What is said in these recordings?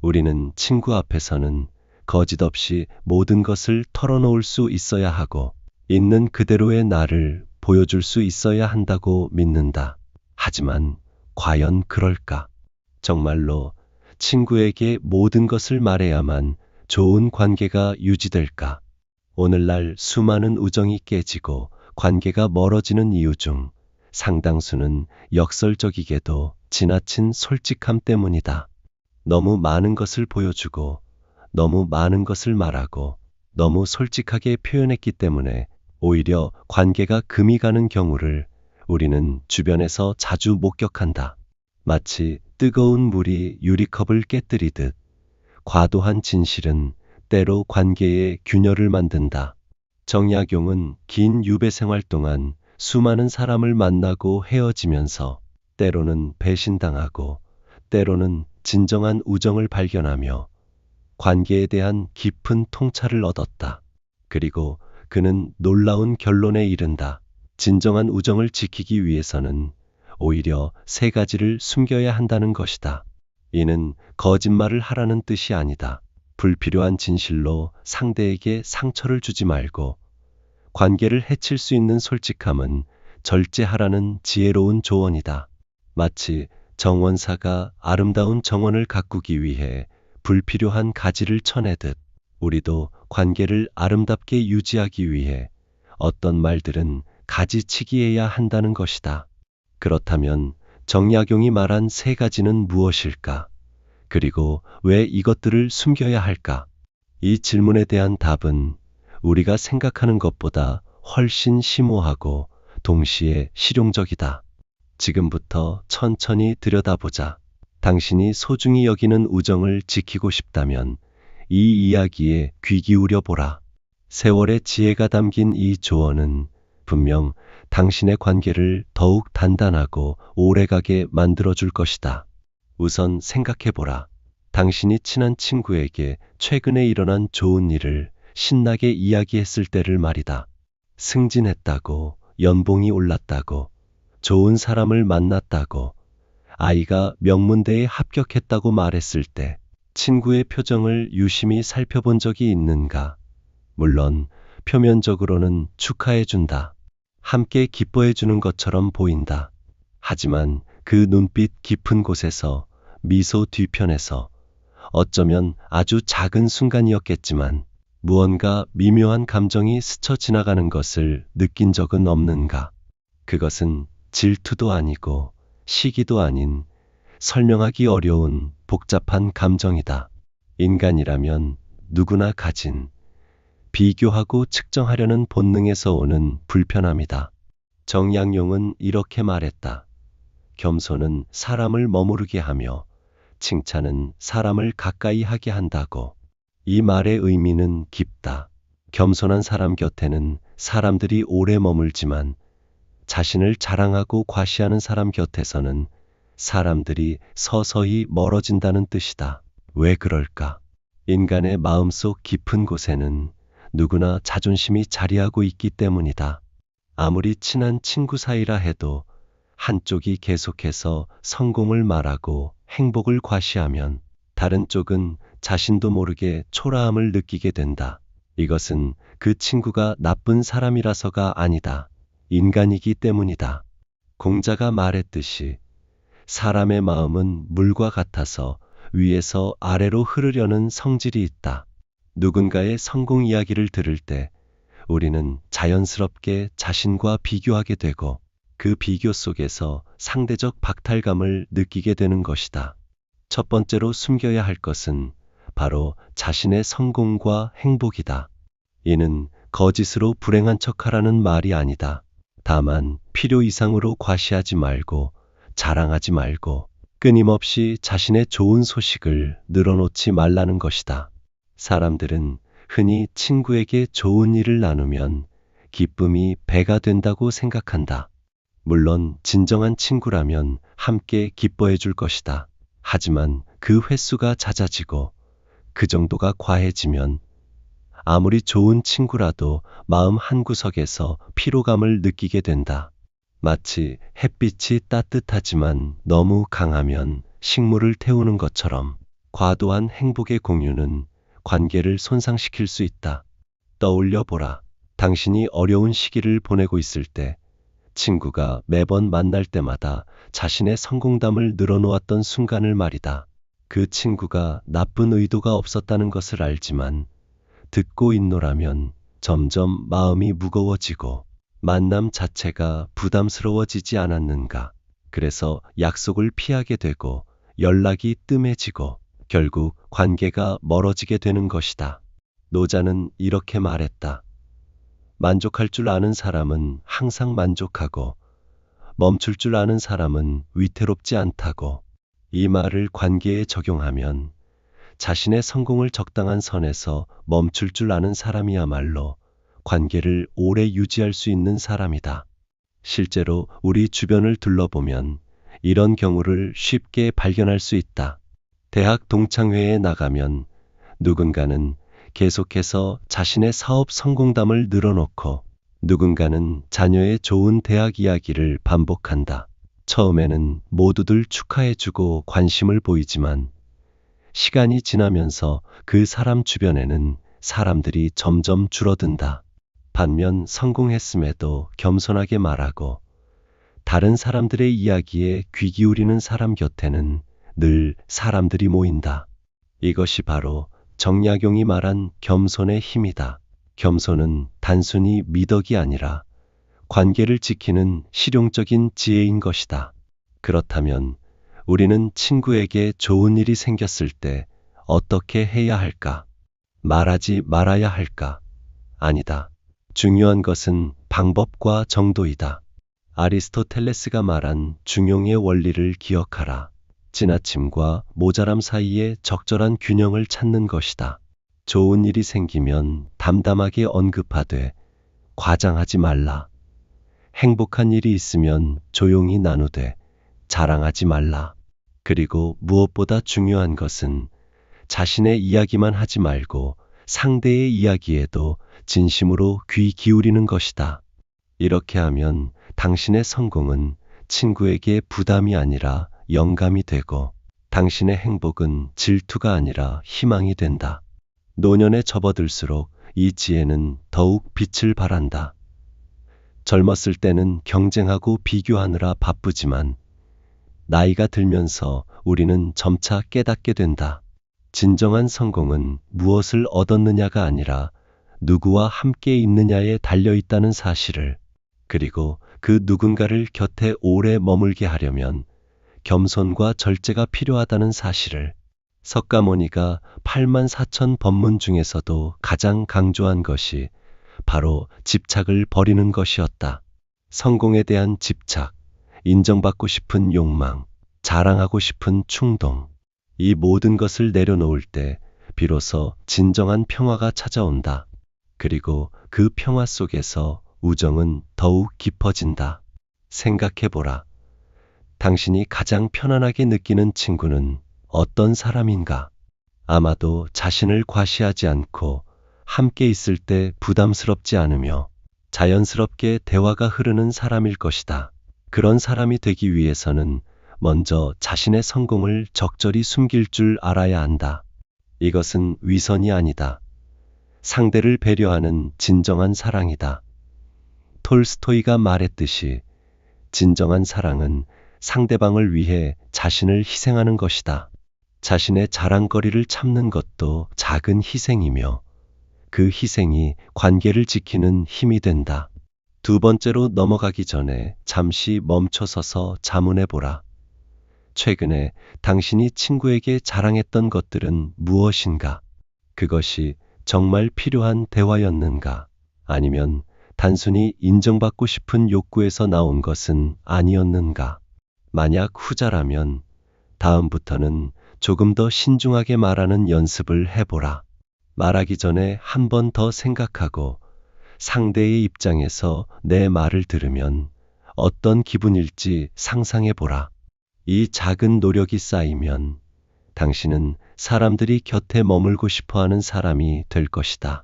우리는 친구 앞에서는 거짓 없이 모든 것을 털어놓을 수 있어야 하고 있는 그대로의 나를 보여줄 수 있어야 한다고 믿는다. 하지만 과연 그럴까? 정말로 친구에게 모든 것을 말해야만 좋은 관계가 유지될까? 오늘날 수많은 우정이 깨지고 관계가 멀어지는 이유 중 상당수는 역설적이게도 지나친 솔직함 때문이다. 너무 많은 것을 보여주고 너무 많은 것을 말하고 너무 솔직하게 표현했기 때문에 오히려 관계가 금이 가는 경우를 우리는 주변에서 자주 목격한다. 마치 뜨거운 물이 유리컵을 깨뜨리듯 과도한 진실은 때로 관계에 균열을 만든다. 정약용은 긴 유배 생활 동안 수많은 사람을 만나고 헤어지면서 때로는 배신당하고 때로는 진정한 우정을 발견하며 관계에 대한 깊은 통찰을 얻었다. 그리고 그는 놀라운 결론에 이른다. 진정한 우정을 지키기 위해서는 오히려 세 가지를 숨겨야 한다는 것이다. 이는 거짓말을 하라는 뜻이 아니다. 불필요한 진실로 상대에게 상처를 주지 말고 관계를 해칠 수 있는 솔직함은 절제하라는 지혜로운 조언이다. 마치 정원사가 아름다운 정원을 가꾸기 위해 불필요한 가지를 쳐내듯 우리도 관계를 아름답게 유지하기 위해 어떤 말들은 가지치기해야 한다는 것이다. 그렇다면 정약용이 말한 세 가지는 무엇일까? 그리고 왜 이것들을 숨겨야 할까? 이 질문에 대한 답은 우리가 생각하는 것보다 훨씬 심오하고 동시에 실용적이다. 지금부터 천천히 들여다보자. 당신이 소중히 여기는 우정을 지키고 싶다면 이 이야기에 귀 기울여 보라. 세월의 지혜가 담긴 이 조언은 분명 당신의 관계를 더욱 단단하고 오래가게 만들어줄 것이다. 우선 생각해보라. 당신이 친한 친구에게 최근에 일어난 좋은 일을 신나게 이야기했을 때를 말이다. 승진했다고, 연봉이 올랐다고, 좋은 사람을 만났다고, 아이가 명문대에 합격했다고 말했을 때 친구의 표정을 유심히 살펴본 적이 있는가? 물론 표면적으로는 축하해준다. 함께 기뻐해주는 것처럼 보인다. 하지만 그 눈빛 깊은 곳에서 미소 뒤편에서 어쩌면 아주 작은 순간이었겠지만 무언가 미묘한 감정이 스쳐 지나가는 것을 느낀 적은 없는가? 그것은 질투도 아니고 시기도 아닌 설명하기 어려운 복잡한 감정이다. 인간이라면 누구나 가진 비교하고 측정하려는 본능에서 오는 불편함이다. 정약용은 이렇게 말했다. 겸손은 사람을 머무르게 하며 칭찬은 사람을 가까이 하게 한다고. 이 말의 의미는 깊다. 겸손한 사람 곁에는 사람들이 오래 머물지만 자신을 자랑하고 과시하는 사람 곁에서는 사람들이 서서히 멀어진다는 뜻이다. 왜 그럴까? 인간의 마음속 깊은 곳에는 누구나 자존심이 자리하고 있기 때문이다. 아무리 친한 친구 사이라 해도 한쪽이 계속해서 성공을 말하고 행복을 과시하면 다른 쪽은 자신도 모르게 초라함을 느끼게 된다. 이것은 그 친구가 나쁜 사람이라서가 아니다. 인간이기 때문이다. 공자가 말했듯이 사람의 마음은 물과 같아서 위에서 아래로 흐르려는 성질이 있다. 누군가의 성공 이야기를 들을 때 우리는 자연스럽게 자신과 비교하게 되고 그 비교 속에서 상대적 박탈감을 느끼게 되는 것이다. 첫 번째로 숨겨야 할 것은 바로 자신의 성공과 행복이다. 이는 거짓으로 불행한 척하라는 말이 아니다. 다만 필요 이상으로 과시하지 말고 자랑하지 말고 끊임없이 자신의 좋은 소식을 늘어놓지 말라는 것이다. 사람들은 흔히 친구에게 좋은 일을 나누면 기쁨이 배가 된다고 생각한다. 물론 진정한 친구라면 함께 기뻐해 줄 것이다. 하지만 그 횟수가 잦아지고 그 정도가 과해지면 아무리 좋은 친구라도 마음 한구석에서 피로감을 느끼게 된다. 마치 햇빛이 따뜻하지만 너무 강하면 식물을 태우는 것처럼 과도한 행복의 공유는 관계를 손상시킬 수 있다. 떠올려 보라. 당신이 어려운 시기를 보내고 있을 때 친구가 매번 만날 때마다 자신의 성공담을 늘어놓았던 순간을 말이다. 그 친구가 나쁜 의도가 없었다는 것을 알지만 듣고 있노라면 점점 마음이 무거워지고 만남 자체가 부담스러워지지 않았는가. 그래서 약속을 피하게 되고 연락이 뜸해지고 결국 관계가 멀어지게 되는 것이다. 노자는 이렇게 말했다. 만족할 줄 아는 사람은 항상 만족하고 멈출 줄 아는 사람은 위태롭지 않다고. 이 말을 관계에 적용하면 자신의 성공을 적당한 선에서 멈출 줄 아는 사람이야말로 관계를 오래 유지할 수 있는 사람이다. 실제로 우리 주변을 둘러보면 이런 경우를 쉽게 발견할 수 있다. 대학 동창회에 나가면 누군가는 계속해서 자신의 사업 성공담을 늘어놓고 누군가는 자녀의 좋은 대학 이야기를 반복한다. 처음에는 모두들 축하해주고 관심을 보이지만 시간이 지나면서 그 사람 주변에는 사람들이 점점 줄어든다. 반면 성공했음에도 겸손하게 말하고 다른 사람들의 이야기에 귀 기울이는 사람 곁에는 늘 사람들이 모인다. 이것이 바로 정약용이 말한 겸손의 힘이다. 겸손은 단순히 미덕이 아니라 관계를 지키는 실용적인 지혜인 것이다. 그렇다면 우리는 친구에게 좋은 일이 생겼을 때 어떻게 해야 할까? 말하지 말아야 할까? 아니다. 중요한 것은 방법과 정도이다. 아리스토텔레스가 말한 중용의 원리를 기억하라. 지나침과 모자람 사이에 적절한 균형을 찾는 것이다. 좋은 일이 생기면 담담하게 언급하되 과장하지 말라. 행복한 일이 있으면 조용히 나누되 자랑하지 말라. 그리고 무엇보다 중요한 것은 자신의 이야기만 하지 말고 상대의 이야기에도 진심으로 귀 기울이는 것이다. 이렇게 하면 당신의 성공은 친구에게 부담이 아니라 영감이 되고 당신의 행복은 질투가 아니라 희망이 된다. 노년에 접어들수록 이 지혜는 더욱 빛을 발한다. 젊었을 때는 경쟁하고 비교하느라 바쁘지만 나이가 들면서 우리는 점차 깨닫게 된다. 진정한 성공은 무엇을 얻었느냐가 아니라 누구와 함께 있느냐에 달려있다는 사실을, 그리고 그 누군가를 곁에 오래 머물게 하려면 겸손과 절제가 필요하다는 사실을. 석가모니가 84,000 법문 중에서도 가장 강조한 것이 바로 집착을 버리는 것이었다. 성공에 대한 집착, 인정받고 싶은 욕망, 자랑하고 싶은 충동, 이 모든 것을 내려놓을 때 비로소 진정한 평화가 찾아온다. 그리고 그 평화 속에서 우정은 더욱 깊어진다. 생각해보라. 당신이 가장 편안하게 느끼는 친구는 어떤 사람인가? 아마도 자신을 과시하지 않고 함께 있을 때 부담스럽지 않으며 자연스럽게 대화가 흐르는 사람일 것이다. 그런 사람이 되기 위해서는 먼저 자신의 성공을 적절히 숨길 줄 알아야 한다. 이것은 위선이 아니다. 상대를 배려하는 진정한 사랑이다. 톨스토이가 말했듯이 진정한 사랑은 상대방을 위해 자신을 희생하는 것이다. 자신의 자랑거리를 참는 것도 작은 희생이며 그 희생이 관계를 지키는 힘이 된다. 두 번째로 넘어가기 전에 잠시 멈춰서서 자문해보라. 최근에 당신이 친구에게 자랑했던 것들은 무엇인가? 그것이 정말 필요한 대화였는가? 아니면 단순히 인정받고 싶은 욕구에서 나온 것은 아니었는가? 만약 후자라면 다음부터는 조금 더 신중하게 말하는 연습을 해보라. 말하기 전에 한 번 더 생각하고 상대의 입장에서 내 말을 들으면 어떤 기분일지 상상해보라. 이 작은 노력이 쌓이면 당신은 사람들이 곁에 머물고 싶어하는 사람이 될 것이다.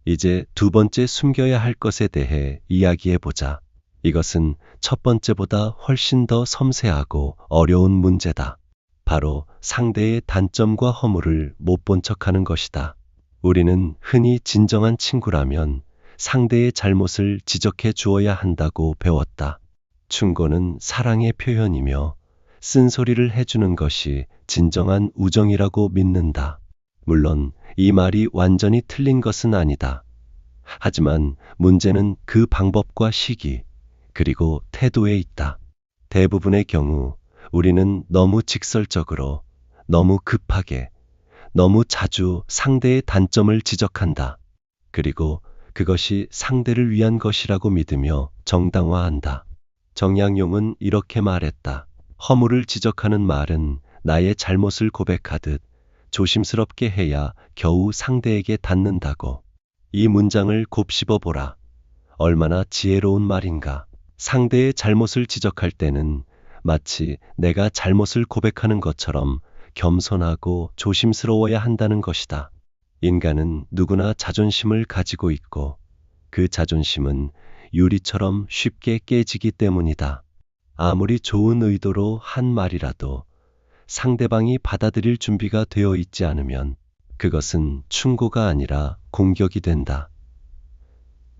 이제 두 번째 숨겨야 할 것에 대해 이야기해보자. 이것은 첫 번째보다 훨씬 더 섬세하고 어려운 문제다. 바로 상대의 단점과 허물을 못 본 척하는 것이다. 우리는 흔히 진정한 친구라면 상대의 잘못을 지적해 주어야 한다고 배웠다. 충고는 사랑의 표현이며 쓴소리를 해주는 것이 진정한 우정이라고 믿는다. 물론 이 말이 완전히 틀린 것은 아니다. 하지만 문제는 그 방법과 시기, 그리고 태도에 있다. 대부분의 경우 우리는 너무 직설적으로, 너무 급하게, 너무 자주 상대의 단점을 지적한다. 그리고 그것이 상대를 위한 것이라고 믿으며 정당화한다. 정약용은 이렇게 말했다. 허물을 지적하는 말은 나의 잘못을 고백하듯 조심스럽게 해야 겨우 상대에게 닿는다고. 이 문장을 곱씹어 보라. 얼마나 지혜로운 말인가. 상대의 잘못을 지적할 때는 마치 내가 잘못을 고백하는 것처럼 겸손하고 조심스러워야 한다는 것이다. 인간은 누구나 자존심을 가지고 있고 그 자존심은 유리처럼 쉽게 깨지기 때문이다. 아무리 좋은 의도로 한 말이라도 상대방이 받아들일 준비가 되어 있지 않으면 그것은 충고가 아니라 공격이 된다.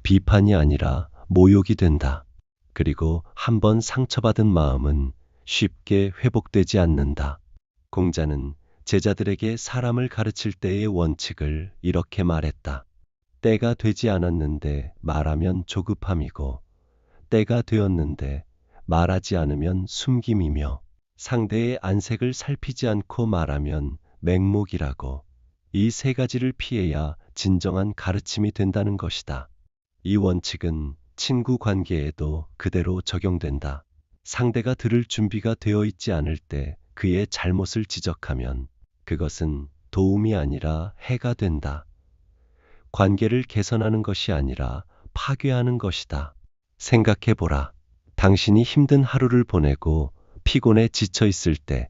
비판이 아니라 모욕이 된다. 그리고 한번 상처받은 마음은 쉽게 회복되지 않는다. 공자는 제자들에게 사람을 가르칠 때의 원칙을 이렇게 말했다. 때가 되지 않았는데 말하면 조급함이고 때가 되었는데 말하지 않으면 숨김이며 상대의 안색을 살피지 않고 말하면 맹목이라고. 이 세 가지를 피해야 진정한 가르침이 된다는 것이다. 이 원칙은 친구 관계에도 그대로 적용된다. 상대가 들을 준비가 되어 있지 않을 때 그의 잘못을 지적하면 그것은 도움이 아니라 해가 된다. 관계를 개선하는 것이 아니라 파괴하는 것이다. 생각해 보라. 당신이 힘든 하루를 보내고 피곤해 지쳐 있을 때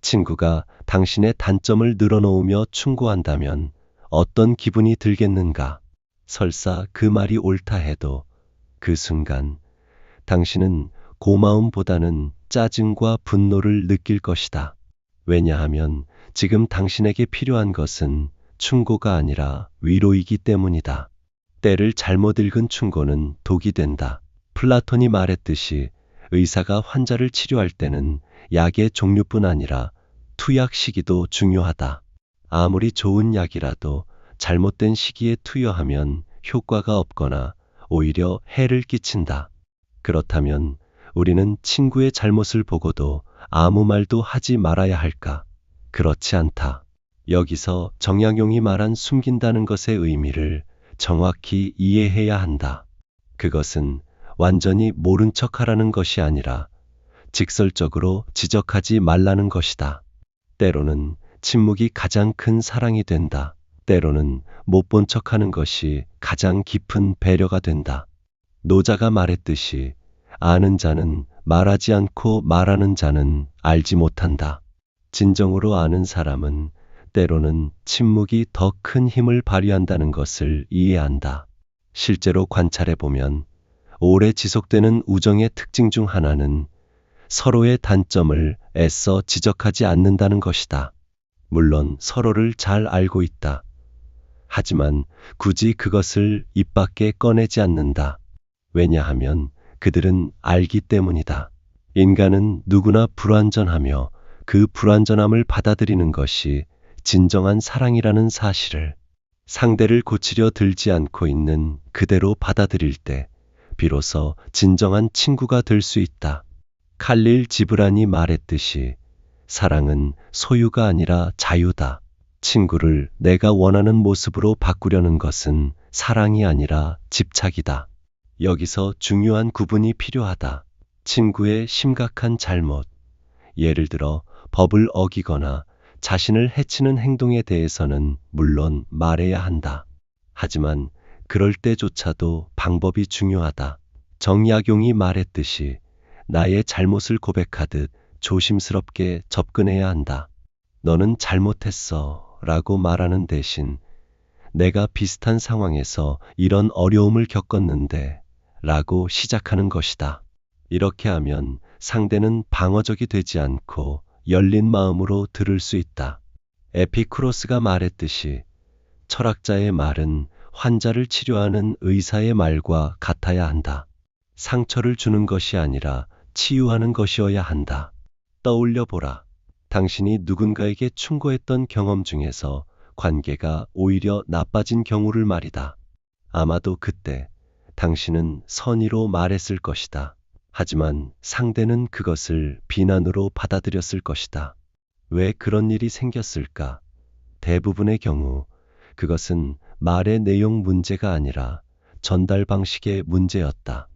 친구가 당신의 단점을 늘어놓으며 충고한다면 어떤 기분이 들겠는가? 설사 그 말이 옳다 해도 그 순간 당신은 고마움보다는 짜증과 분노를 느낄 것이다. 왜냐하면 지금 당신에게 필요한 것은 충고가 아니라 위로이기 때문이다. 때를 잘못 읽은 충고는 독이 된다. 플라톤이 말했듯이 의사가 환자를 치료할 때는 약의 종류뿐 아니라 투약 시기도 중요하다. 아무리 좋은 약이라도 잘못된 시기에 투여하면 효과가 없거나 오히려 해를 끼친다. 그렇다면 우리는 친구의 잘못을 보고도 아무 말도 하지 말아야 할까? 그렇지 않다. 여기서 정약용이 말한 숨긴다는 것의 의미를 정확히 이해해야 한다. 그것은 완전히 모른 척하라는 것이 아니라 직설적으로 지적하지 말라는 것이다. 때로는 침묵이 가장 큰 사랑이 된다. 때로는 못 본 척하는 것이 가장 깊은 배려가 된다. 노자가 말했듯이 아는 자는 말하지 않고 말하는 자는 알지 못한다. 진정으로 아는 사람은 때로는 침묵이 더 큰 힘을 발휘한다는 것을 이해한다. 실제로 관찰해 보면 오래 지속되는 우정의 특징 중 하나는 서로의 단점을 애써 지적하지 않는다는 것이다. 물론 서로를 잘 알고 있다. 하지만 굳이 그것을 입 밖에 꺼내지 않는다. 왜냐하면 그들은 알기 때문이다. 인간은 누구나 불완전하며 그 불완전함을 받아들이는 것이 진정한 사랑이라는 사실을 상대를 고치려 들지 않고 있는 그대로 받아들일 때 비로소 진정한 친구가 될 수 있다. 칼릴 지브란이 말했듯이 사랑은 소유가 아니라 자유다. 친구를 내가 원하는 모습으로 바꾸려는 것은 사랑이 아니라 집착이다. 여기서 중요한 구분이 필요하다. 친구의 심각한 잘못, 예를 들어 법을 어기거나 자신을 해치는 행동에 대해서는 물론 말해야 한다. 하지만 그럴 때조차도 방법이 중요하다. 정약용이 말했듯이 나의 잘못을 고백하듯 조심스럽게 접근해야 한다. 너는 잘못했어 라고 말하는 대신 내가 비슷한 상황에서 이런 어려움을 겪었는데 라고 시작하는 것이다. 이렇게 하면 상대는 방어적이 되지 않고 열린 마음으로 들을 수 있다. 에피쿠로스가 말했듯이 철학자의 말은 환자를 치료하는 의사의 말과 같아야 한다. 상처를 주는 것이 아니라 치유하는 것이어야 한다. 떠올려 보라. 당신이 누군가에게 충고했던 경험 중에서 관계가 오히려 나빠진 경우를 말이다. 아마도 그때 당신은 선의로 말했을 것이다. 하지만 상대는 그것을 비난으로 받아들였을 것이다. 왜 그런 일이 생겼을까? 대부분의 경우 그것은 말의 내용 문제가 아니라 전달 방식의 문제였다.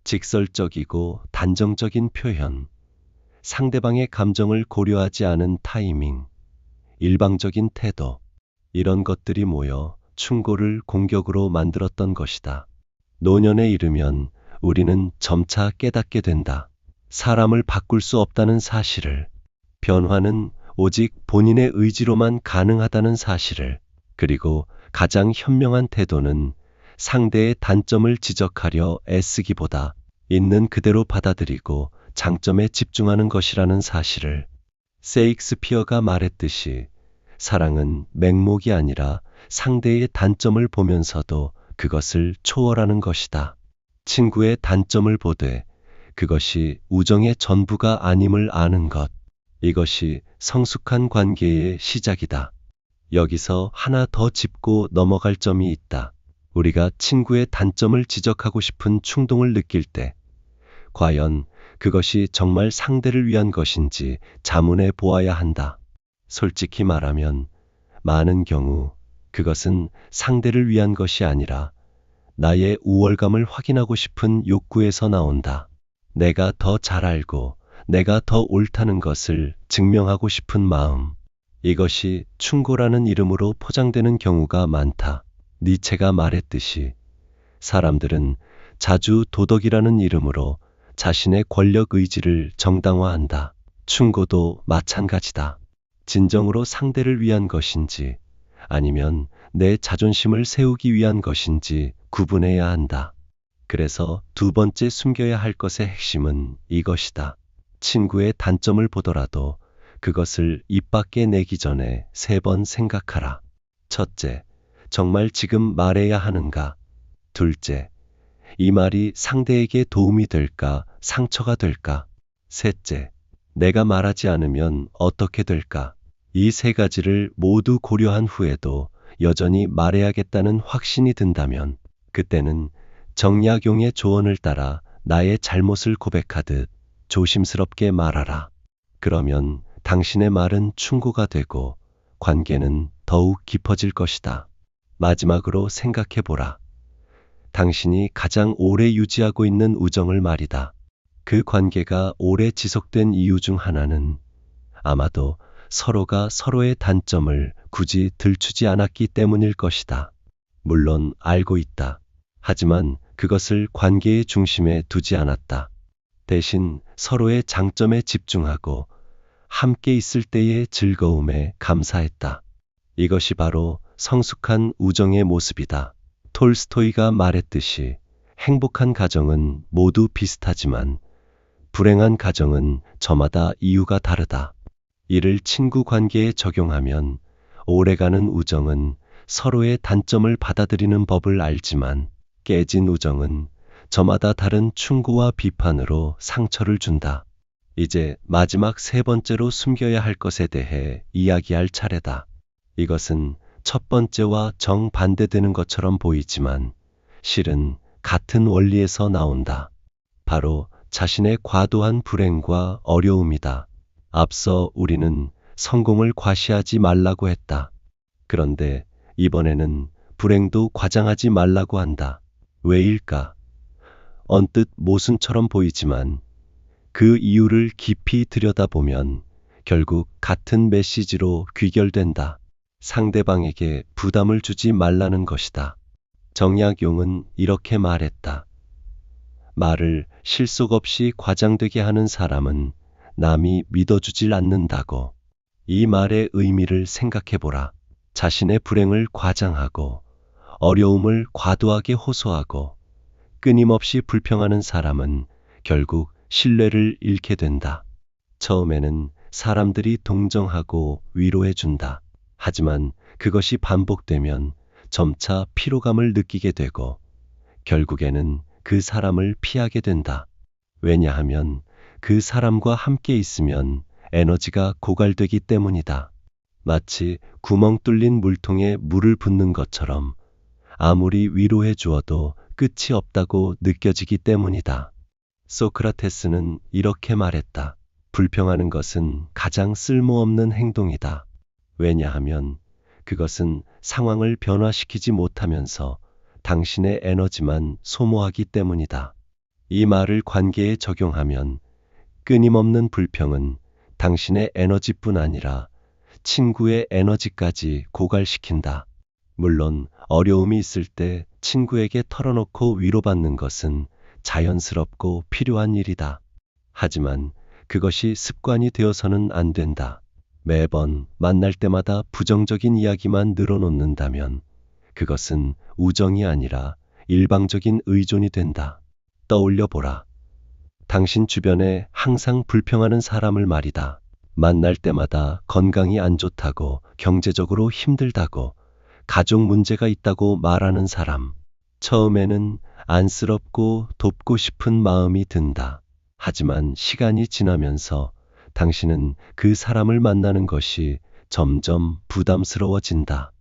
직설적이고 단정적인 표현, 상대방의 감정을 고려하지 않은 타이밍, 일방적인 태도, 이런 것들이 모여 충고를 공격으로 만들었던 것이다. 노년에 이르면 우리는 점차 깨닫게 된다. 사람을 바꿀 수 없다는 사실을, 변화는 오직 본인의 의지로만 가능하다는 사실을, 그리고 가장 현명한 태도는 상대의 단점을 지적하려 애쓰기보다 있는 그대로 받아들이고 장점에 집중하는 것이라는 사실을. 세익스피어가 말했듯이 사랑은 맹목이 아니라 상대의 단점을 보면서도 그것을 초월하는 것이다. 친구의 단점을 보되 그것이 우정의 전부가 아님을 아는 것. 이것이 성숙한 관계의 시작이다. 여기서 하나 더 짚고 넘어갈 점이 있다. 우리가 친구의 단점을 지적하고 싶은 충동을 느낄 때, 과연 그것이 정말 상대를 위한 것인지 자문해 보아야 한다. 솔직히 말하면 많은 경우 그것은 상대를 위한 것이 아니라 나의 우월감을 확인하고 싶은 욕구에서 나온다. 내가 더 잘 알고 내가 더 옳다는 것을 증명하고 싶은 마음. 이것이 충고라는 이름으로 포장되는 경우가 많다. 니체가 말했듯이 사람들은 자주 도덕이라는 이름으로 자신의 권력 의지를 정당화한다. 충고도 마찬가지다. 진정으로 상대를 위한 것인지 아니면 내 자존심을 세우기 위한 것인지 구분해야 한다. 그래서 두 번째 숨겨야 할 것의 핵심은 이것이다. 친구의 단점을 보더라도 그것을 입 밖에 내기 전에 3번 생각하라. 첫째, 정말 지금 말해야 하는가? 둘째, 이 말이 상대에게 도움이 될까? 상처가 될까? 셋째, 내가 말하지 않으면 어떻게 될까? 이 3가지를 모두 고려한 후에도 여전히 말해야겠다는 확신이 든다면 그때는 정약용의 조언을 따라 나의 잘못을 고백하듯 조심스럽게 말하라. 그러면 당신의 말은 충고가 되고 관계는 더욱 깊어질 것이다. 마지막으로 생각해보라. 당신이 가장 오래 유지하고 있는 우정을 말이다. 그 관계가 오래 지속된 이유 중 하나는 아마도 서로가 서로의 단점을 굳이 들추지 않았기 때문일 것이다. 물론 알고 있다. 하지만 그것을 관계의 중심에 두지 않았다. 대신 서로의 장점에 집중하고 함께 있을 때의 즐거움에 감사했다. 이것이 바로 성숙한 우정의 모습이다. 톨스토이가 말했듯이 행복한 가정은 모두 비슷하지만 불행한 가정은 저마다 이유가 다르다. 이를 친구 관계에 적용하면 오래가는 우정은 서로의 단점을 받아들이는 법을 알지만 깨진 우정은 저마다 다른 충고와 비판으로 상처를 준다. 이제 마지막 3번째로 숨겨야 할 것에 대해 이야기할 차례다. 이것은 첫 번째와 정반대되는 것처럼 보이지만 실은 같은 원리에서 나온다. 바로 자신의 과도한 불행과 어려움이다. 앞서 우리는 성공을 과시하지 말라고 했다. 그런데 이번에는 불행도 과장하지 말라고 한다. 왜일까? 언뜻 모순처럼 보이지만 그 이유를 깊이 들여다보면 결국 같은 메시지로 귀결된다. 상대방에게 부담을 주지 말라는 것이다. 정약용은 이렇게 말했다. 말을 실속 없이 과장되게 하는 사람은 남이 믿어주질 않는다고. 이 말의 의미를 생각해보라. 자신의 불행을 과장하고 어려움을 과도하게 호소하고 끊임없이 불평하는 사람은 결국 신뢰를 잃게 된다. 처음에는 사람들이 동정하고 위로해준다. 하지만 그것이 반복되면 점차 피로감을 느끼게 되고 결국에는 그 사람을 피하게 된다. 왜냐하면 그 사람과 함께 있으면 에너지가 고갈되기 때문이다. 마치 구멍 뚫린 물통에 물을 붓는 것처럼 아무리 위로해 주어도 끝이 없다고 느껴지기 때문이다. 소크라테스는 이렇게 말했다. 불평하는 것은 가장 쓸모없는 행동이다. 왜냐하면 그것은 상황을 변화시키지 못하면서 당신의 에너지만 소모하기 때문이다. 이 말을 관계에 적용하면 끊임없는 불평은 당신의 에너지뿐 아니라 친구의 에너지까지 고갈시킨다. 물론 어려움이 있을 때 친구에게 털어놓고 위로받는 것은 자연스럽고 필요한 일이다. 하지만 그것이 습관이 되어서는 안 된다. 매번 만날 때마다 부정적인 이야기만 늘어놓는다면 그것은 우정이 아니라 일방적인 의존이 된다. 떠올려 보라. 당신 주변에 항상 불평하는 사람을 말이다. 만날 때마다 건강이 안 좋다고, 경제적으로 힘들다고, 가족 문제가 있다고 말하는 사람. 처음에는 안쓰럽고 돕고 싶은 마음이 든다. 하지만 시간이 지나면서 당신은 그 사람을 만나는 것이 점점 부담스러워진다.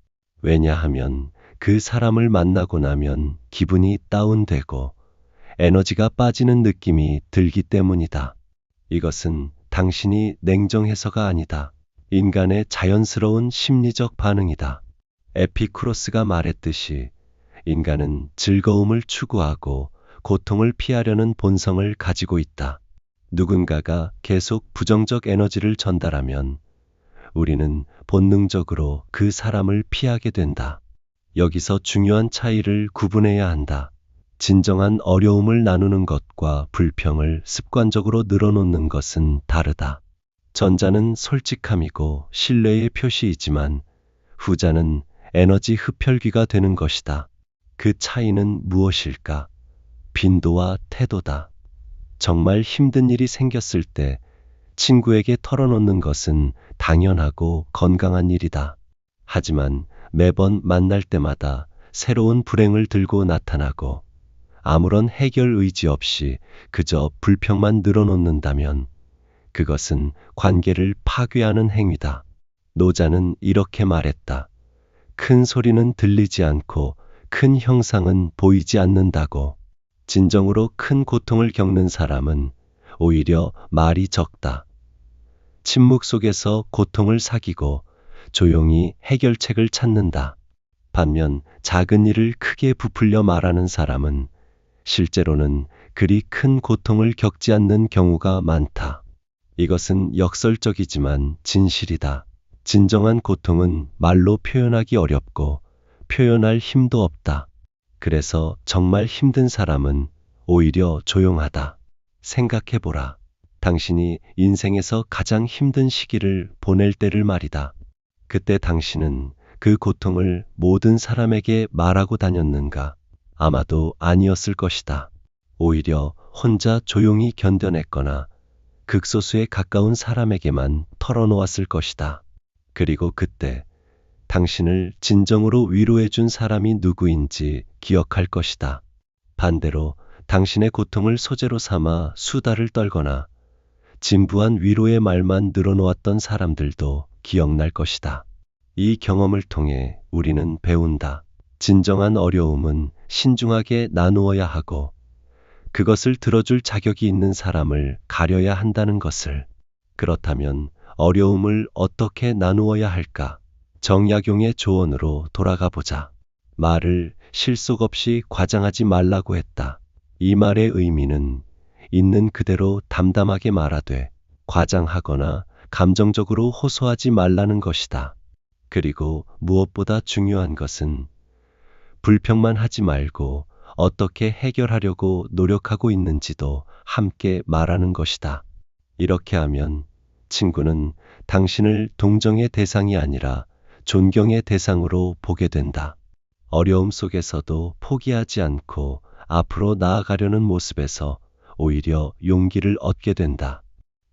왜냐하면 그 사람을 만나고 나면 기분이 다운되고 에너지가 빠지는 느낌이 들기 때문이다. 이것은 당신이 냉정해서가 아니다. 인간의 자연스러운 심리적 반응이다. 에피쿠로스가 말했듯이 인간은 즐거움을 추구하고 고통을 피하려는 본성을 가지고 있다. 누군가가 계속 부정적 에너지를 전달하면 우리는 본능적으로 그 사람을 피하게 된다. 여기서 중요한 차이를 구분해야 한다. 진정한 어려움을 나누는 것과 불평을 습관적으로 늘어놓는 것은 다르다. 전자는 솔직함이고 신뢰의 표시이지만 후자는 에너지 흡혈귀가 되는 것이다. 그 차이는 무엇일까? 빈도와 태도다. 정말 힘든 일이 생겼을 때 친구에게 털어놓는 것은 당연하고 건강한 일이다. 하지만 매번 만날 때마다 새로운 불행을 들고 나타나고 아무런 해결 의지 없이 그저 불평만 늘어놓는다면 그것은 관계를 파괴하는 행위다. 노자는 이렇게 말했다. 큰 소리는 들리지 않고 큰 형상은 보이지 않는다고. 진정으로 큰 고통을 겪는 사람은 오히려 말이 적다. 침묵 속에서 고통을 사귀고 조용히 해결책을 찾는다. 반면 작은 일을 크게 부풀려 말하는 사람은 실제로는 그리 큰 고통을 겪지 않는 경우가 많다. 이것은 역설적이지만 진실이다. 진정한 고통은 말로 표현하기 어렵고 표현할 힘도 없다. 그래서 정말 힘든 사람은 오히려 조용하다. 생각해보라. 당신이 인생에서 가장 힘든 시기를 보낼 때를 말이다. 그때 당신은 그 고통을 모든 사람에게 말하고 다녔는가? 아마도 아니었을 것이다. 오히려 혼자 조용히 견뎌냈거나 극소수에 가까운 사람에게만 털어놓았을 것이다. 그리고 그때 당신을 진정으로 위로해준 사람이 누구인지 기억할 것이다. 반대로 당신의 고통을 소재로 삼아 수다를 떨거나 진부한 위로의 말만 늘어놓았던 사람들도 기억날 것이다. 이 경험을 통해 우리는 배운다. 진정한 어려움은 신중하게 나누어야 하고 그것을 들어줄 자격이 있는 사람을 가려야 한다는 것을. 그렇다면 어려움을 어떻게 나누어야 할까? 정약용의 조언으로 돌아가 보자. 말을 실속 없이 과장하지 말라고 했다. 이 말의 의미는 있는 그대로 담담하게 말하되 과장하거나 감정적으로 호소하지 말라는 것이다. 그리고 무엇보다 중요한 것은 불평만 하지 말고 어떻게 해결하려고 노력하고 있는지도 함께 말하는 것이다. 이렇게 하면 친구는 당신을 동정의 대상이 아니라 존경의 대상으로 보게 된다. 어려움 속에서도 포기하지 않고 앞으로 나아가려는 모습에서 오히려 용기를 얻게 된다.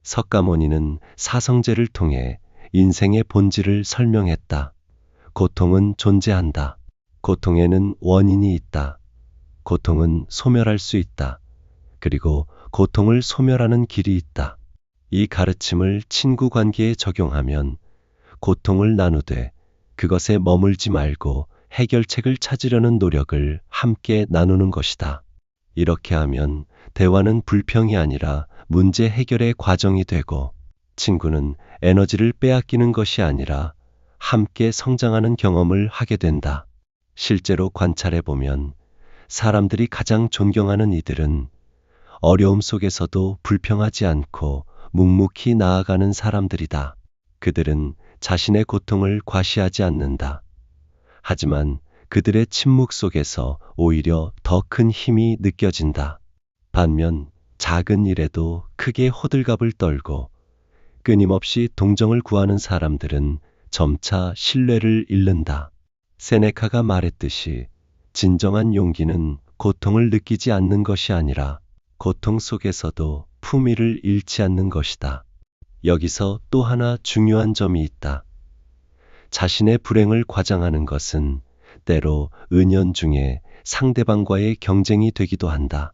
석가모니는 사성제를 통해 인생의 본질을 설명했다. 고통은 존재한다. 고통에는 원인이 있다. 고통은 소멸할 수 있다. 그리고 고통을 소멸하는 길이 있다. 이 가르침을 친구 관계에 적용하면 고통을 나누되 그것에 머물지 말고 해결책을 찾으려는 노력을 함께 나누는 것이다. 이렇게 하면 대화는 불평이 아니라 문제 해결의 과정이 되고 친구는 에너지를 빼앗기는 것이 아니라 함께 성장하는 경험을 하게 된다. 실제로 관찰해 보면 사람들이 가장 존경하는 이들은 어려움 속에서도 불평하지 않고 묵묵히 나아가는 사람들이다. 그들은 자신의 고통을 과시하지 않는다. 하지만 그들의 침묵 속에서 오히려 더 큰 힘이 느껴진다. 반면 작은 일에도 크게 호들갑을 떨고 끊임없이 동정을 구하는 사람들은 점차 신뢰를 잃는다. 세네카가 말했듯이 진정한 용기는 고통을 느끼지 않는 것이 아니라 고통 속에서도 품위를 잃지 않는 것이다. 여기서 또 하나 중요한 점이 있다. 자신의 불행을 과장하는 것은 때로 은연중에 상대방과의 경쟁이 되기도 한다.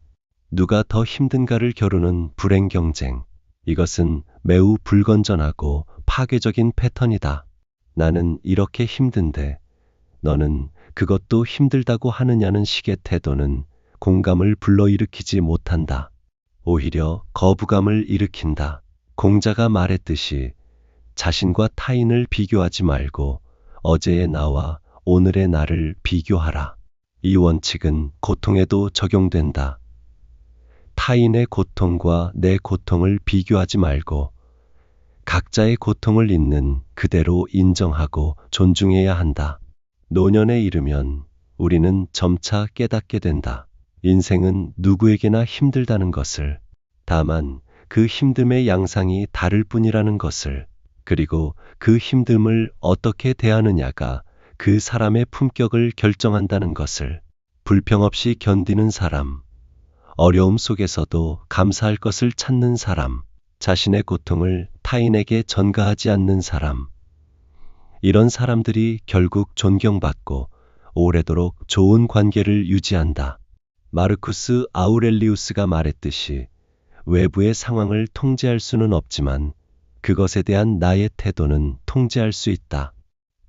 누가 더 힘든가를 겨루는 불행 경쟁. 이것은 매우 불건전하고 파괴적인 패턴이다. 나는 이렇게 힘든데 너는 그것도 힘들다고 하느냐는 식의 태도는 공감을 불러일으키지 못한다. 오히려 거부감을 일으킨다. 공자가 말했듯이 자신과 타인을 비교하지 말고 어제의 나와 오늘의 나를 비교하라. 이 원칙은 고통에도 적용된다. 타인의 고통과 내 고통을 비교하지 말고 각자의 고통을 있는 그대로 인정하고 존중해야 한다. 노년에 이르면 우리는 점차 깨닫게 된다. 인생은 누구에게나 힘들다는 것을, 다만 그 힘듦의 양상이 다를 뿐이라는 것을, 그리고 그 힘듦을 어떻게 대하느냐가 그 사람의 품격을 결정한다는 것을, 불평 없이 견디는 사람, 어려움 속에서도 감사할 것을 찾는 사람, 자신의 고통을 타인에게 전가하지 않는 사람, 이런 사람들이 결국 존경받고 오래도록 좋은 관계를 유지한다. 마르쿠스 아우렐리우스가 말했듯이 외부의 상황을 통제할 수는 없지만 그것에 대한 나의 태도는 통제할 수 있다.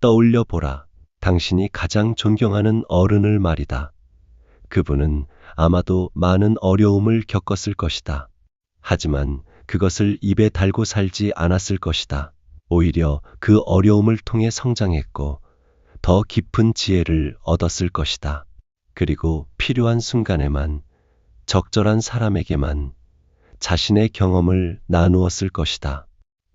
떠올려 보라. 당신이 가장 존경하는 어른을 말이다. 그분은 아마도 많은 어려움을 겪었을 것이다. 하지만 그것을 입에 달고 살지 않았을 것이다. 오히려 그 어려움을 통해 성장했고 더 깊은 지혜를 얻었을 것이다. 그리고 필요한 순간에만, 적절한 사람에게만 자신의 경험을 나누었을 것이다.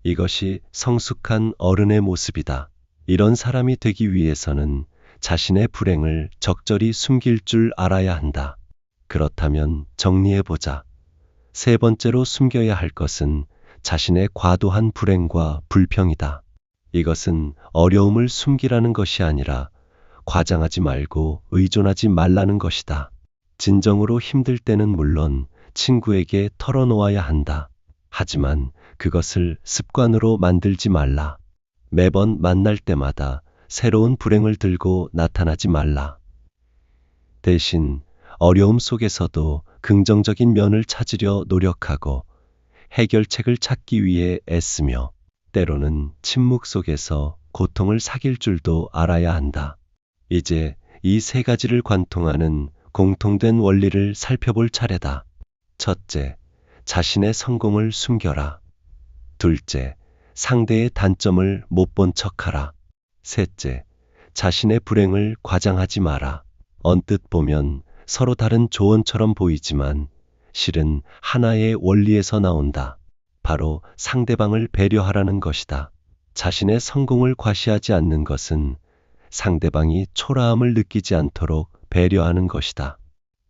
이것이 성숙한 어른의 모습이다. 이런 사람이 되기 위해서는 자신의 불행을 적절히 숨길 줄 알아야 한다. 그렇다면 정리해보자. 세 번째로 숨겨야 할 것은 자신의 과도한 불행과 불평이다. 이것은 어려움을 숨기라는 것이 아니라 과장하지 말고 의존하지 말라는 것이다. 진정으로 힘들 때는 물론 친구에게 털어놓아야 한다. 하지만 그것을 습관으로 만들지 말라. 매번 만날 때마다 새로운 불행을 들고 나타나지 말라. 대신 어려움 속에서도 긍정적인 면을 찾으려 노력하고 해결책을 찾기 위해 애쓰며 때로는 침묵 속에서 고통을 사귈 줄도 알아야 한다. 이제 이 세 가지를 관통하는 공통된 원리를 살펴볼 차례다. 첫째, 자신의 성공을 숨겨라. 둘째, 상대의 단점을 못 본 척하라. 셋째, 자신의 불행을 과장하지 마라. 언뜻 보면 서로 다른 조언처럼 보이지만 실은 하나의 원리에서 나온다. 바로 상대방을 배려하라는 것이다. 자신의 성공을 과시하지 않는 것은 상대방이 초라함을 느끼지 않도록 배려하는 것이다.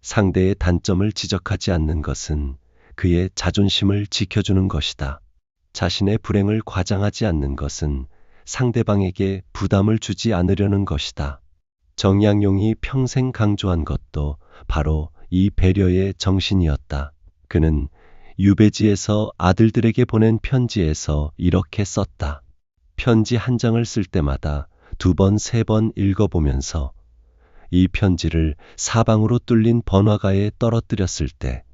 상대의 단점을 지적하지 않는 것은 그의 자존심을 지켜주는 것이다. 자신의 불행을 과장하지 않는 것은 상대방에게 부담을 주지 않으려는 것이다. 정약용이 평생 강조한 것도 바로 이 배려의 정신이었다. 그는 유배지에서 아들들에게 보낸 편지에서 이렇게 썼다. 편지 한 장을 쓸 때마다 2번, 3번 읽어보면서 이 편지를 사방으로 뚫린 번화가에 떨어뜨렸을 때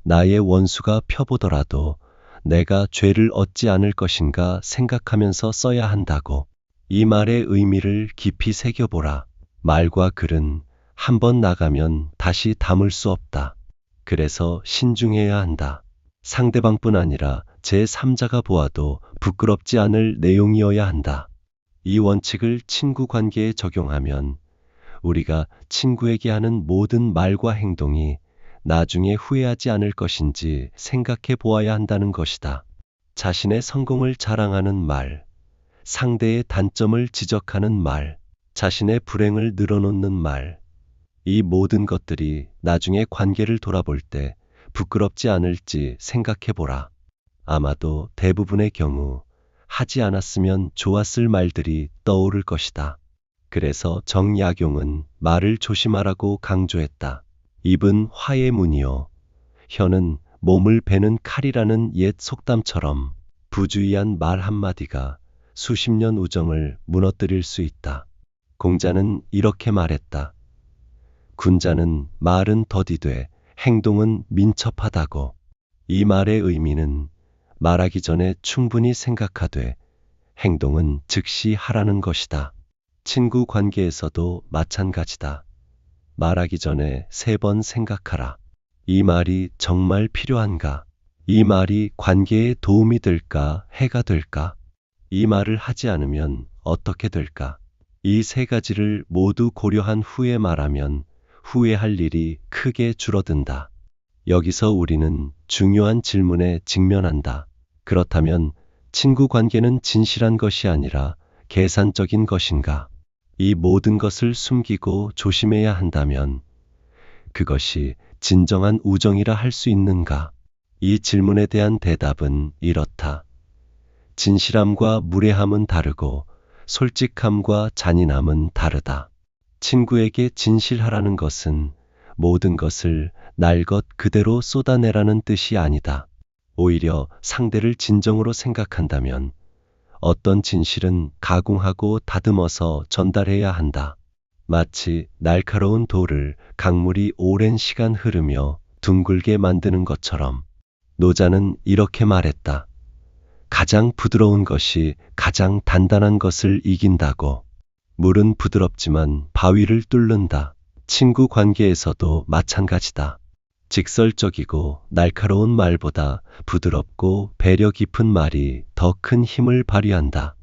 나의 원수가 펴보더라도 내가 죄를 얻지 않을 것인가 생각하면서 써야 한다고. 이 말의 의미를 깊이 새겨보라. 말과 글은 한 번 나가면 다시 담을 수 없다. 그래서 신중해야 한다. 상대방뿐 아니라 제3자가 보아도 부끄럽지 않을 내용이어야 한다. 이 원칙을 친구 관계에 적용하면 우리가 친구에게 하는 모든 말과 행동이 나중에 후회하지 않을 것인지 생각해 보아야 한다는 것이다. 자신의 성공을 자랑하는 말, 상대의 단점을 지적하는 말, 자신의 불행을 늘어놓는 말, 이 모든 것들이 나중에 관계를 돌아볼 때 부끄럽지 않을지 생각해 보라. 아마도 대부분의 경우 하지 않았으면 좋았을 말들이 떠오를 것이다. 그래서 정약용은 말을 조심하라고 강조했다. 입은 화의 문이요. 혀는 몸을 베는 칼이라는 옛 속담처럼 부주의한 말 한마디가 수십 년 우정을 무너뜨릴 수 있다. 공자는 이렇게 말했다. 군자는 말은 더디되 행동은 민첩하다고. 이 말의 의미는 말하기 전에 충분히 생각하되 행동은 즉시 하라는 것이다. 친구 관계에서도 마찬가지다. 말하기 전에 3번 생각하라. 이 말이 정말 필요한가? 이 말이 관계에 도움이 될까? 해가 될까? 이 말을 하지 않으면 어떻게 될까? 이 3가지를 모두 고려한 후에 말하면 후회할 일이 크게 줄어든다. 여기서 우리는 중요한 질문에 직면한다. 그렇다면 친구 관계는 진실한 것이 아니라 계산적인 것인가? 이 모든 것을 숨기고 조심해야 한다면 그것이 진정한 우정이라 할 수 있는가? 이 질문에 대한 대답은 이렇다. 진실함과 무례함은 다르고 솔직함과 잔인함은 다르다. 친구에게 진실하라는 것은 모든 것을 날 것 그대로 쏟아내라는 뜻이 아니다. 오히려 상대를 진정으로 생각한다면 어떤 진실은 가공하고 다듬어서 전달해야 한다. 마치 날카로운 돌을 강물이 오랜 시간 흐르며 둥글게 만드는 것처럼. 노자는 이렇게 말했다. 가장 부드러운 것이 가장 단단한 것을 이긴다고. 물은 부드럽지만 바위를 뚫는다. 친구 관계에서도 마찬가지다. 직설적이고 날카로운 말보다 부드럽고 배려 깊은 말이 더 큰 힘을 발휘한다.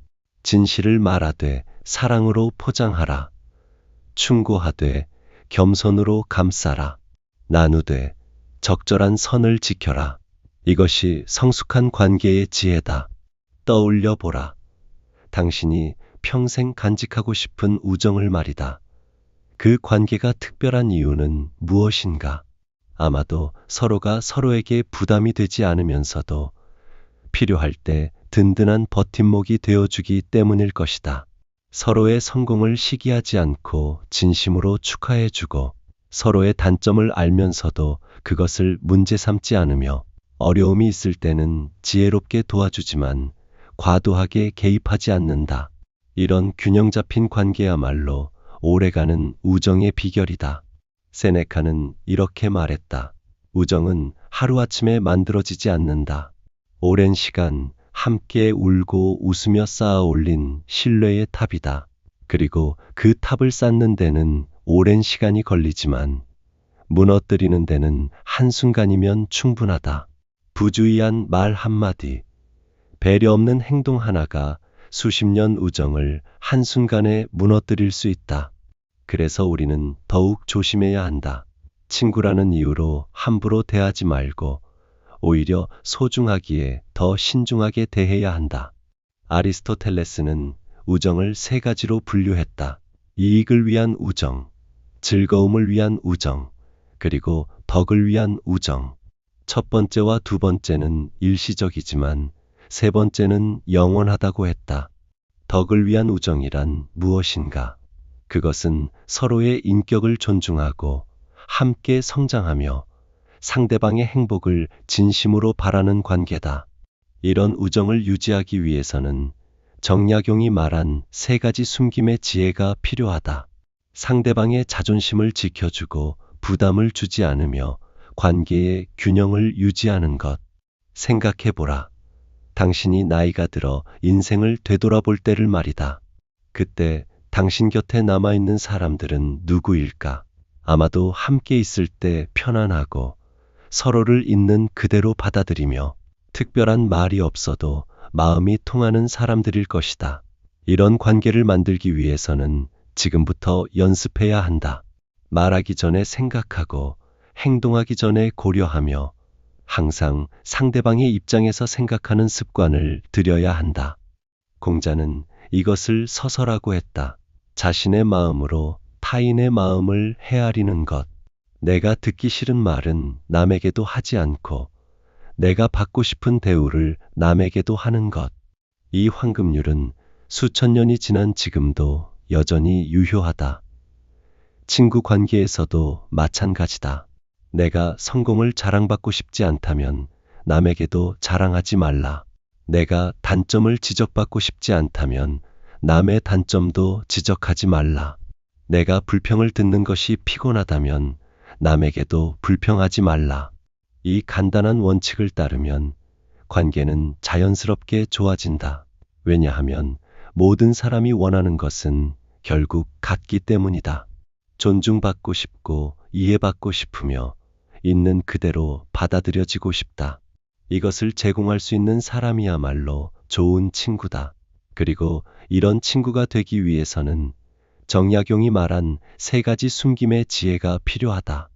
진실을 말하되 사랑으로 포장하라. 충고하되 겸손으로 감싸라. 나누되 적절한 선을 지켜라. 이것이 성숙한 관계의 지혜다. 떠올려 보라. 당신이 평생 간직하고 싶은 우정을 말이다. 그 관계가 특별한 이유는 무엇인가? 아마도 서로가 서로에게 부담이 되지 않으면서도 필요할 때 든든한 버팀목이 되어주기 때문일 것이다. 서로의 성공을 시기하지 않고 진심으로 축하해주고 서로의 단점을 알면서도 그것을 문제 삼지 않으며 어려움이 있을 때는 지혜롭게 도와주지만 과도하게 개입하지 않는다. 이런 균형 잡힌 관계야말로 오래가는 우정의 비결이다. 세네카는 이렇게 말했다. 우정은 하루아침에 만들어지지 않는다. 오랜 시간 함께 울고 웃으며 쌓아 올린 신뢰의 탑이다. 그리고 그 탑을 쌓는 데는 오랜 시간이 걸리지만 무너뜨리는 데는 한순간이면 충분하다. 부주의한 말 한마디, 배려 없는 행동 하나가 수십 년 우정을 한순간에 무너뜨릴 수 있다. 그래서 우리는 더욱 조심해야 한다. 친구라는 이유로 함부로 대하지 말고 오히려 소중하기에 더 신중하게 대해야 한다. 아리스토텔레스는 우정을 3가지로 분류했다. 이익을 위한 우정, 즐거움을 위한 우정, 그리고 덕을 위한 우정. 첫 번째와 두 번째는 일시적이지만 세 번째는 영원하다고 했다. 덕을 위한 우정이란 무엇인가? 그것은 서로의 인격을 존중하고 함께 성장하며 상대방의 행복을 진심으로 바라는 관계다. 이런 우정을 유지하기 위해서는 정약용이 말한 3가지 숨김의 지혜가 필요하다. 상대방의 자존심을 지켜주고 부담을 주지 않으며 관계의 균형을 유지하는 것. 생각해보라. 당신이 나이가 들어 인생을 되돌아볼 때를 말이다. 그때 당신 곁에 남아있는 사람들은 누구일까? 아마도 함께 있을 때 편안하고 서로를 있는 그대로 받아들이며 특별한 말이 없어도 마음이 통하는 사람들일 것이다. 이런 관계를 만들기 위해서는 지금부터 연습해야 한다. 말하기 전에 생각하고 행동하기 전에 고려하며 항상 상대방의 입장에서 생각하는 습관을 들여야 한다. 공자는 이것을 서서라고 했다. 자신의 마음으로 타인의 마음을 헤아리는 것. 내가 듣기 싫은 말은 남에게도 하지 않고 내가 받고 싶은 대우를 남에게도 하는 것. 이 황금률은 수천 년이 지난 지금도 여전히 유효하다. 친구 관계에서도 마찬가지다. 내가 성공을 자랑받고 싶지 않다면 남에게도 자랑하지 말라. 내가 단점을 지적받고 싶지 않다면 남의 단점도 지적하지 말라. 내가 불평을 듣는 것이 피곤하다면 남에게도 불평하지 말라. 이 간단한 원칙을 따르면 관계는 자연스럽게 좋아진다. 왜냐하면 모든 사람이 원하는 것은 결국 같기 때문이다. 존중받고 싶고 이해받고 싶으며 있는 그대로 받아들여지고 싶다. 이것을 제공할 수 있는 사람이야말로 좋은 친구다. 그리고 이런 친구가 되기 위해서는 정약용이 말한 3가지 숨김의 지혜가 필요하다.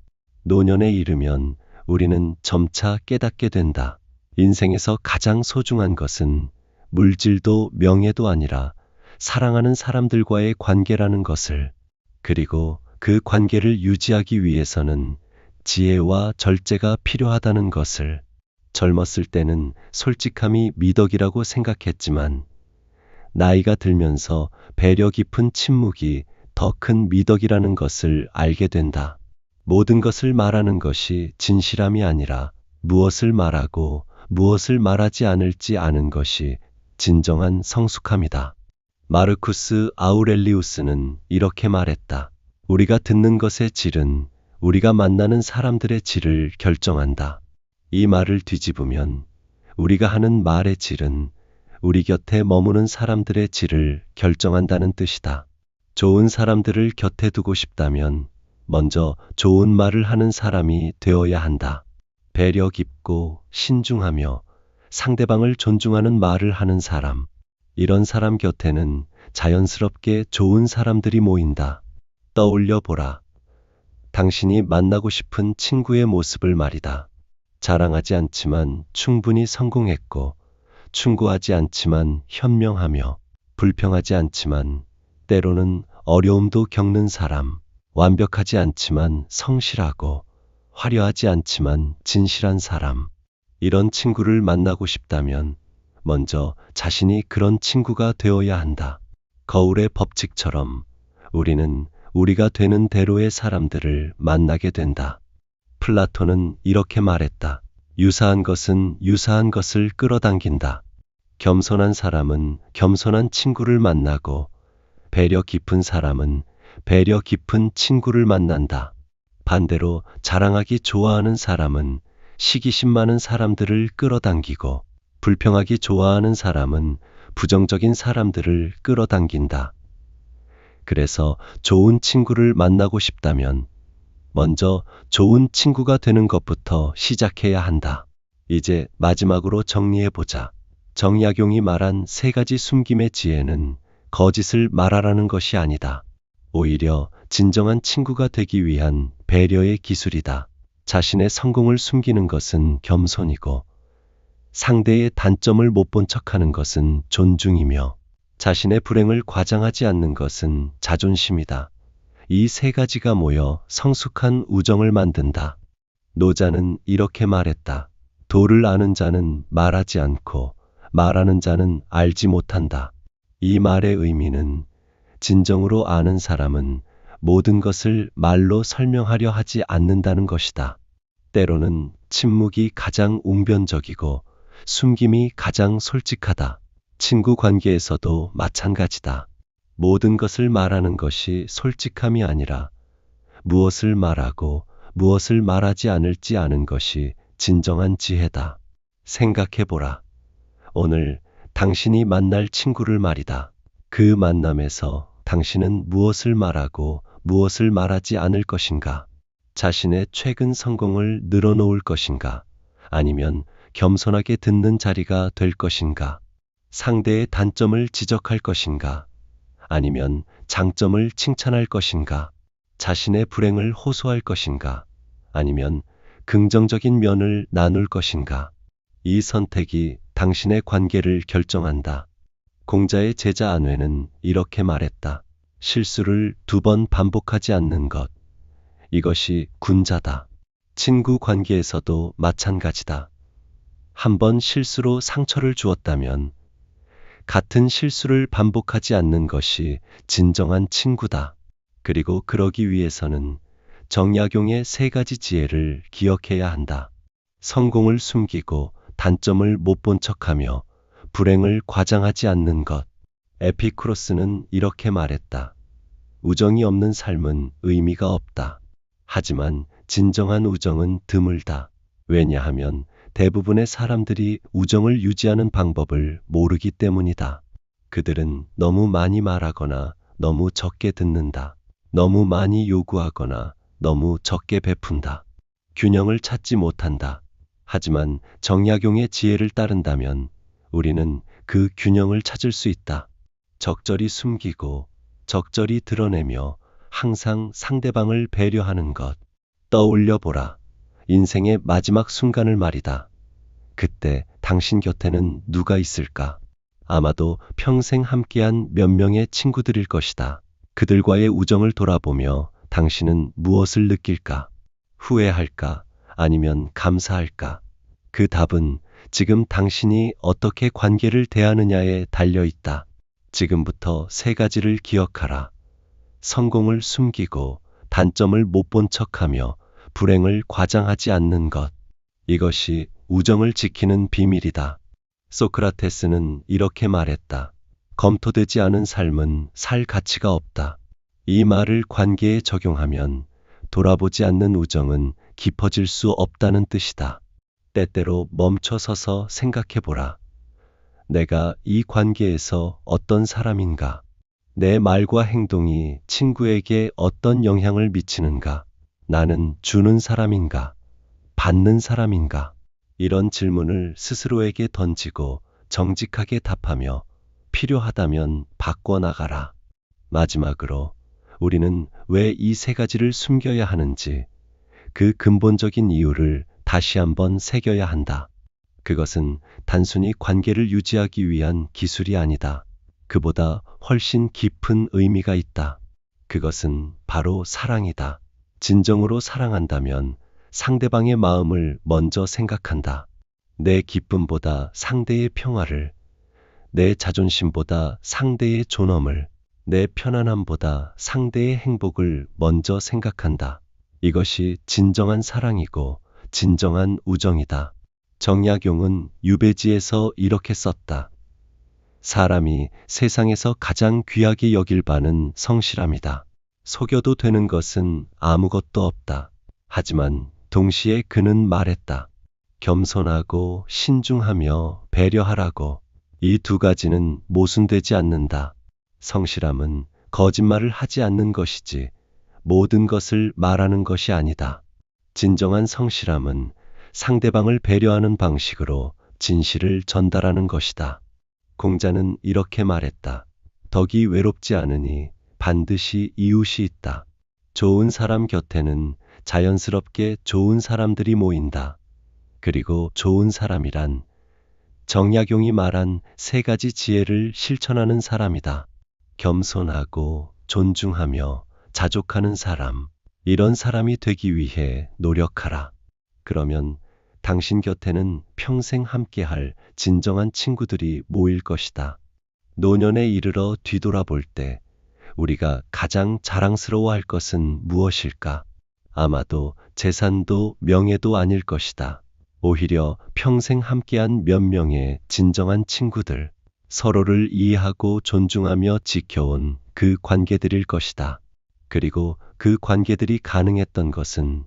노년에 이르면 우리는 점차 깨닫게 된다. 인생에서 가장 소중한 것은 물질도 명예도 아니라 사랑하는 사람들과의 관계라는 것을, 그리고 그 관계를 유지하기 위해서는 지혜와 절제가 필요하다는 것을. 젊었을 때는 솔직함이 미덕이라고 생각했지만 나이가 들면서 배려 깊은 침묵이 더 큰 미덕이라는 것을 알게 된다. 모든 것을 말하는 것이 진실함이 아니라 무엇을 말하고 무엇을 말하지 않을지 아는 것이 진정한 성숙함이다. 마르쿠스 아우렐리우스는 이렇게 말했다. 우리가 듣는 것의 질은 우리가 만나는 사람들의 질을 결정한다. 이 말을 뒤집으면 우리가 하는 말의 질은 우리 곁에 머무는 사람들의 질을 결정한다는 뜻이다. 좋은 사람들을 곁에 두고 싶다면 먼저 좋은 말을 하는 사람이 되어야 한다. 배려 깊고 신중하며 상대방을 존중하는 말을 하는 사람. 이런 사람 곁에는 자연스럽게 좋은 사람들이 모인다. 떠올려 보라. 당신이 만나고 싶은 친구의 모습을 말이다. 자랑하지 않지만 충분히 성공했고, 충고하지 않지만 현명하며, 불평하지 않지만 때로는 어려움도 겪는 사람, 완벽하지 않지만 성실하고, 화려하지 않지만 진실한 사람. 이런 친구를 만나고 싶다면 먼저 자신이 그런 친구가 되어야 한다. 거울의 법칙처럼 우리는 우리가 되는 대로의 사람들을 만나게 된다. 플라톤은 이렇게 말했다. 유사한 것은 유사한 것을 끌어당긴다. 겸손한 사람은 겸손한 친구를 만나고 배려 깊은 사람은 배려 깊은 친구를 만난다. 반대로 자랑하기 좋아하는 사람은 시기심 많은 사람들을 끌어당기고 불평하기 좋아하는 사람은 부정적인 사람들을 끌어당긴다. 그래서 좋은 친구를 만나고 싶다면 먼저 좋은 친구가 되는 것부터 시작해야 한다. 이제 마지막으로 정리해보자. 정약용이 말한 3가지 숨김의 지혜는 거짓을 말하라는 것이 아니다. 오히려 진정한 친구가 되기 위한 배려의 기술이다. 자신의 성공을 숨기는 것은 겸손이고 상대의 단점을 못 본 척하는 것은 존중이며 자신의 불행을 과장하지 않는 것은 자존심이다. 이 3가지가 모여 성숙한 우정을 만든다. 노자는 이렇게 말했다. 도를 아는 자는 말하지 않고 말하는 자는 알지 못한다. 이 말의 의미는 진정으로 아는 사람은 모든 것을 말로 설명하려 하지 않는다는 것이다. 때로는 침묵이 가장 웅변적이고 숨김이 가장 솔직하다. 친구 관계에서도 마찬가지다. 모든 것을 말하는 것이 솔직함이 아니라 무엇을 말하고 무엇을 말하지 않을지 아는 것이 진정한 지혜다. 생각해보라. 오늘 당신이 만날 친구를 말이다. 그 만남에서 당신은 무엇을 말하고 무엇을 말하지 않을 것인가? 자신의 최근 성공을 늘어놓을 것인가? 아니면 겸손하게 듣는 자리가 될 것인가? 상대의 단점을 지적할 것인가? 아니면 장점을 칭찬할 것인가? 자신의 불행을 호소할 것인가? 아니면 긍정적인 면을 나눌 것인가? 이 선택이 당신의 관계를 결정한다. 공자의 제자 안회는 이렇게 말했다. 실수를 2번 반복하지 않는 것. 이것이 군자다. 친구 관계에서도 마찬가지다. 한 번 실수로 상처를 주었다면 같은 실수를 반복하지 않는 것이 진정한 친구다. 그리고 그러기 위해서는 정약용의 3가지 지혜를 기억해야 한다. 성공을 숨기고 단점을 못 본 척하며 불행을 과장하지 않는 것. 에피쿠로스는 이렇게 말했다. 우정이 없는 삶은 의미가 없다. 하지만 진정한 우정은 드물다. 왜냐하면 대부분의 사람들이 우정을 유지하는 방법을 모르기 때문이다. 그들은 너무 많이 말하거나 너무 적게 듣는다. 너무 많이 요구하거나 너무 적게 베푼다. 균형을 찾지 못한다. 하지만 정약용의 지혜를 따른다면 우리는 그 균형을 찾을 수 있다. 적절히 숨기고 적절히 드러내며 항상 상대방을 배려하는 것. 떠올려 보라. 인생의 마지막 순간을 말이다. 그때 당신 곁에는 누가 있을까? 아마도 평생 함께한 몇 명의 친구들일 것이다. 그들과의 우정을 돌아보며 당신은 무엇을 느낄까? 후회할까? 아니면 감사할까? 그 답은 지금 당신이 어떻게 관계를 대하느냐에 달려 있다. 지금부터 3가지를 기억하라. 성공을 숨기고 단점을 못 본 척하며 불행을 과장하지 않는 것. 이것이 우정을 지키는 비밀이다. 소크라테스는 이렇게 말했다. 검토되지 않은 삶은 살 가치가 없다. 이 말을 관계에 적용하면 돌아보지 않는 우정은 깊어질 수 없다는 뜻이다. 때때로 멈춰서서 생각해보라. 내가 이 관계에서 어떤 사람인가? 내 말과 행동이 친구에게 어떤 영향을 미치는가? 나는 주는 사람인가? 받는 사람인가? 이런 질문을 스스로에게 던지고 정직하게 답하며 필요하다면 바꿔나가라. 마지막으로 우리는 왜 이 3가지를 숨겨야 하는지 그 근본적인 이유를 다시 한번 새겨야 한다. 그것은 단순히 관계를 유지하기 위한 기술이 아니다. 그보다 훨씬 깊은 의미가 있다. 그것은 바로 사랑이다. 진정으로 사랑한다면 상대방의 마음을 먼저 생각한다. 내 기쁨보다 상대의 평화를, 내 자존심보다 상대의 존엄을, 내 편안함보다 상대의 행복을 먼저 생각한다. 이것이 진정한 사랑이고 진정한 우정이다. 정약용은 유배지에서 이렇게 썼다. 사람이 세상에서 가장 귀하게 여길 바는 성실함이다. 속여도 되는 것은 아무것도 없다. 하지만 동시에 그는 말했다. 겸손하고 신중하며 배려하라고. 이 2가지는 모순되지 않는다. 성실함은 거짓말을 하지 않는 것이지 모든 것을 말하는 것이 아니다. 진정한 성실함은 상대방을 배려하는 방식으로 진실을 전달하는 것이다. 공자는 이렇게 말했다. 덕이 외롭지 않으니 반드시 이웃이 있다. 좋은 사람 곁에는 자연스럽게 좋은 사람들이 모인다. 그리고 좋은 사람이란 정약용이 말한 3가지 지혜를 실천하는 사람이다. 겸손하고 존중하며 자족하는 사람. 이런 사람이 되기 위해 노력하라. 그러면 당신 곁에는 평생 함께할 진정한 친구들이 모일 것이다. 노년에 이르러 뒤돌아볼 때 우리가 가장 자랑스러워할 것은 무엇일까? 아마도 재산도 명예도 아닐 것이다. 오히려 평생 함께한 몇 명의 진정한 친구들, 서로를 이해하고 존중하며 지켜온 그 관계들일 것이다. 그리고 그 관계들이 가능했던 것은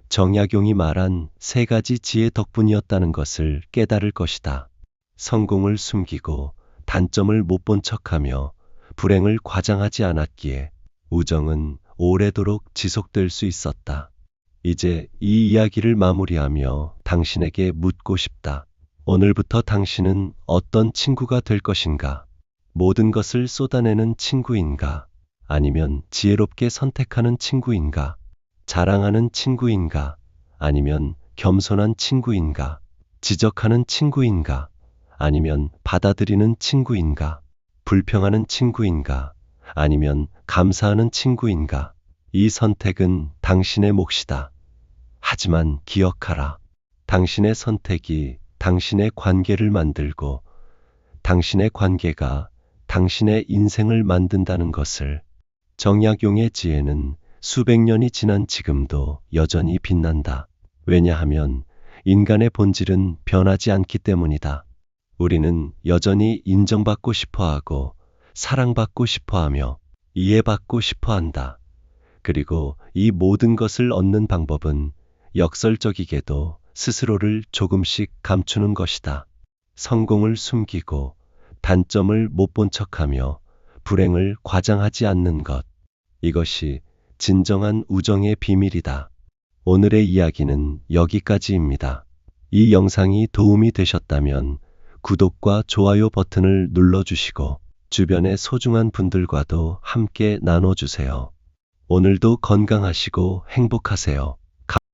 정약용이 말한 세 가지 지혜 덕분이었다는 것을 깨달을 것이다. 성공을 숨기고 단점을 못 본 척하며 불행을 과장하지 않았기에 우정은 오래도록 지속될 수 있었다. 이제 이 이야기를 마무리하며 당신에게 묻고 싶다. 오늘부터 당신은 어떤 친구가 될 것인가? 모든 것을 쏟아내는 친구인가? 아니면 지혜롭게 선택하는 친구인가? 자랑하는 친구인가? 아니면 겸손한 친구인가? 지적하는 친구인가? 아니면 받아들이는 친구인가? 불평하는 친구인가? 아니면 감사하는 친구인가? 이 선택은 당신의 몫이다. 하지만 기억하라. 당신의 선택이 당신의 관계를 만들고 당신의 관계가 당신의 인생을 만든다는 것을. 정약용의 지혜는 수백 년이 지난 지금도 여전히 빛난다. 왜냐하면 인간의 본질은 변하지 않기 때문이다. 우리는 여전히 인정받고 싶어하고 사랑받고 싶어하며 이해받고 싶어한다. 그리고 이 모든 것을 얻는 방법은 역설적이게도 스스로를 조금씩 감추는 것이다. 성공을 숨기고 단점을 못 본 척하며 불행을 과장하지 않는 것. 이것이 진정한 우정의 비밀이다. 오늘의 이야기는 여기까지입니다. 이 영상이 도움이 되셨다면 구독과 좋아요 버튼을 눌러주시고 주변의 소중한 분들과도 함께 나눠주세요. 오늘도 건강하시고 행복하세요.